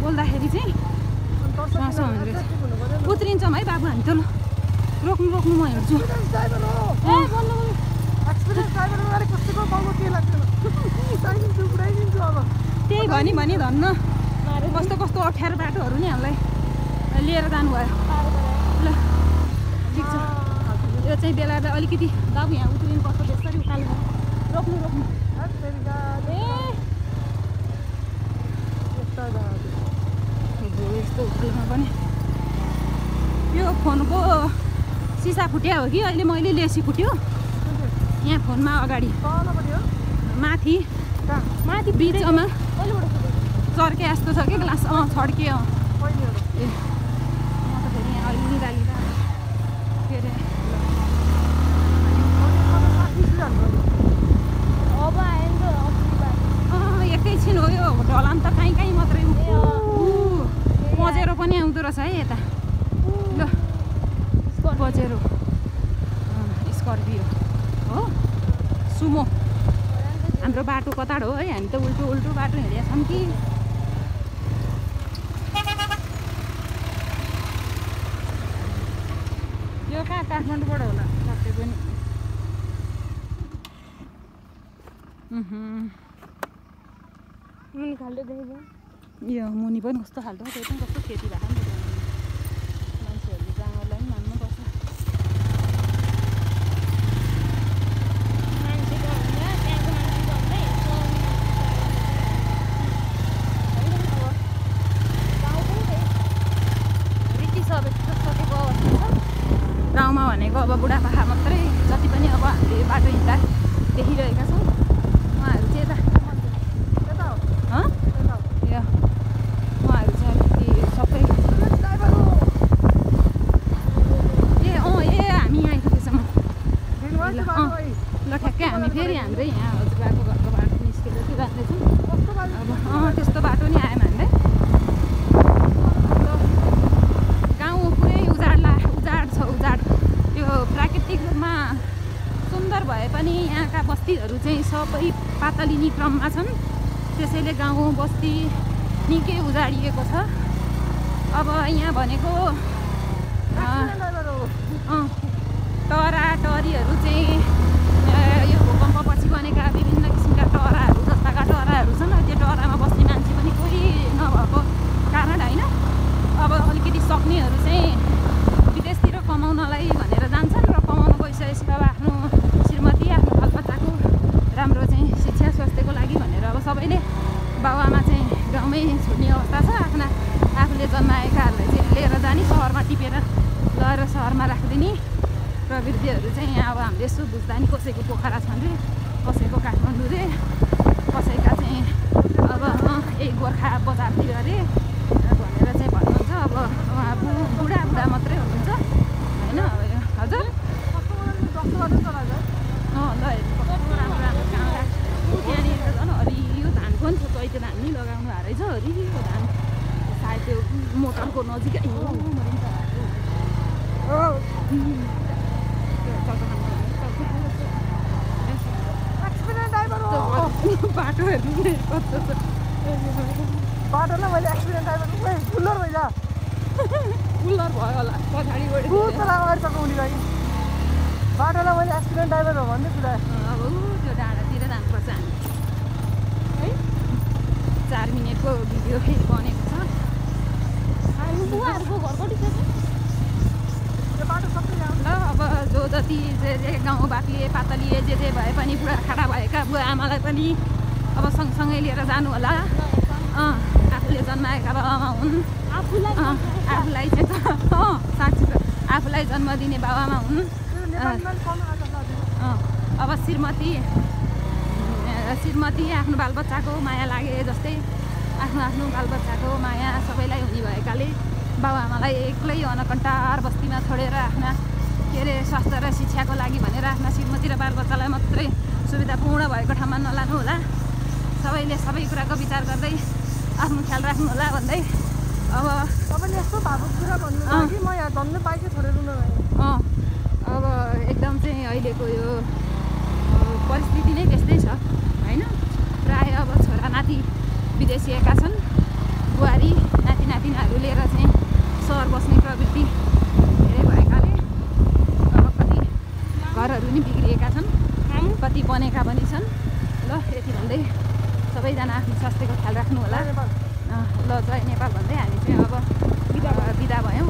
बोल्दाखेरि चाहिँ स्वासो हुँदो रहेछ। उत्रिन्छौँ है बाबु हामी त। ल रोक्नु रोक्नु म हेर्छु। त्यही भनी धन्न कस्तो कस्तो अप्ठ्यारो बाटोहरू नि हामीलाई लिएर जानुभयो। ल ठिक छ। यो चाहिँ बेला अलिकति बाबु यहाँ उत्रिनु पर्छ त्यसरी उकालो रोक्नु रोक्नु। यस्तो उकालोमा पनि यो फोनको सिसा फुट्यो हो कि अहिले मैले लेसी फुट्यो यहाँ फोनमा अगाडि माथि माथि बिचमा चर्के जस्तो छ कि ग्लास छड्के। ए म त फेरि यहाँ अलि निरालिँदा के अरे एकैछिन हो यो ढलान त काहीँ काहीँ मात्रै पजेरो पनि आउँदो रहेछ है यता। ल पजेरो स्कर्पियो हो सुमो। हाम्रो बाटो कता हो है हामी त उल्टो उल्टो बाटो हिँडेका छौँ कि। यो कहाँ काठमाडौँबाट होला सबै पनि। मुनि खाल्टो देखेको यो मुनि पनि कस्तो खाल्टो त्यही पनि कस्तो खेती भएको नि त। मान्छेहरूले जाँगरलाई पनि मान्नुपर्छ। गाउँमा भनेको अब बुढापाका मात्रै जति पनि अब हामीले बाटो हिँड्दा देखिरहेका छौँ उहाँहरू चाहिँ यता उहाँहरू चाहिँ अलिकति सबै हामी यहाँ आइपुगेछौँ। ल ठ्याक्कै हामी फेरि हाम्रै यहाँ हजुरबाको घरको बाटो निस्केर चाहिँ जाँदैछौँ। अब त्यस्तो बाटो नि आएन हामीलाई। गाउँ पुरै उजाड छ उजाड। त्यो प्राकृतिक रूपमा सुन्दर भए पनि यहाँका बस्तीहरू चाहिँ सबै पातलिने क्रममा छन्। त्यसैले गाउँ बस्ती निकै उजाडिएको छ। अब यहाँ भनेको टराटरीहरू चाहिँ यो भूकम्पपछि बनेका विभिन्न किसिमका टराहरू जस्ताका टराहरू छन्। त्यो टरामा बस्ने मान्छे पनि कोही नभएको कारण होइन। अब अलिकति सक्नेहरू चाहिँ विदेशतिर कमाउनलाई भनेर जान्छन् र कमाउन गइसकेपछि अब आफ्नो श्रीमती आफ्नो बालबच्चाको राम्रो चाहिँ शिक्षा स्वास्थ्यको लागि भनेर अब सबैले बाबुआमा चाहिँ गाउँमै छुट्ने अवस्था छ। आफूले जन्माएकाहरूलाई चाहिँ लिएर जाने सहरमा टिपेर लगेर सहरमा राखिदिने प्रवृत्तिहरू चाहिँ यहाँ अब हामीले यसो बुझ्दा नि कसैको पोखरा छन् रे कसैको काठमाडौँ रे कसैका चाहिँ अब यही गोर्खा बजारतिर रे भनेर चाहिँ भन्नुहुन्छ। अब उहाँ बुढा मात्रै हुनुहुन्छ होइन। हजुर ल हेर्नु कस्तो राम्रो राम्रो काँडा त्यहाँनिर झन् हरियो धानको नि छ। चैते धान नि लगाउनु भएको रहेछ हरियो धान सायद त्यो मोटरको नजिकै बाटो हेर्नु कस्तो छ बाटोलाई मैले एक्सिडेन्ट ड्राइभर फुल्लर भइजा फुल्लर भयो होला पछाडिबाट अगाडि चकाउने भाइ बाटोलाई मैले एक्सिडेन्ट ड्राइभर हो भन्दै कुरा। अब त्यो डाँडातिर जानुपर्छ हामी है। 4 मिनटको भिडियो फेरि बनेको छ। बुवाहरूको घर कति छ त्यो बाटो सबै ल अब जो जति जे गाउँ बाक्लिए पातलिए जे भए पनि बुढा खाडा भएका बुवा आमालाई पनि अब सँगसँगै लिएर जानु होला। आफूले जन्माएका बाबाआमा हुन्। आफूलाई चाहिँ साँच्ची आफूलाई जन्म दिने बाबाआमा हुन्। अब श्रीमती आफ्नो बालबच्चाको माया लागे जस्तै आफ्नो बालबच्चाको माया सबैलाई हुने भएकाले बाबुआमालाई एक्लै अनकन्टार बस्तीमा छोडेर आफ्ना के अरे स्वास्थ्य र शिक्षाको लागि भनेर आफ्ना श्रीमती र बालबच्चालाई मात्रै सुविधापूर्ण भएको ठाउँमा नलानु होला। सबैले सबै कुराको विचार गर्दै आफ्नो ख्याल राख्नु होला भन्दै अब तपाईँले यस्तो भावुक कुरा भन्नुभयो कि म यहाँ जन्म पाएकै छोडेर अब एकदम चाहिँ अहिलेको यो परिस्थिति नै त्यस्तै छ होइन। प्रायः अब छोरा नाति विदेशिएका छन्। बुहारी बनेका पनि छन् ल यति भन्दै सबैजना आफ्नो स्वास्थ्यको ख्याल राख्नु होला ल जय नेपाल भन्दै हामी चाहिँ अब बिदा भयौँ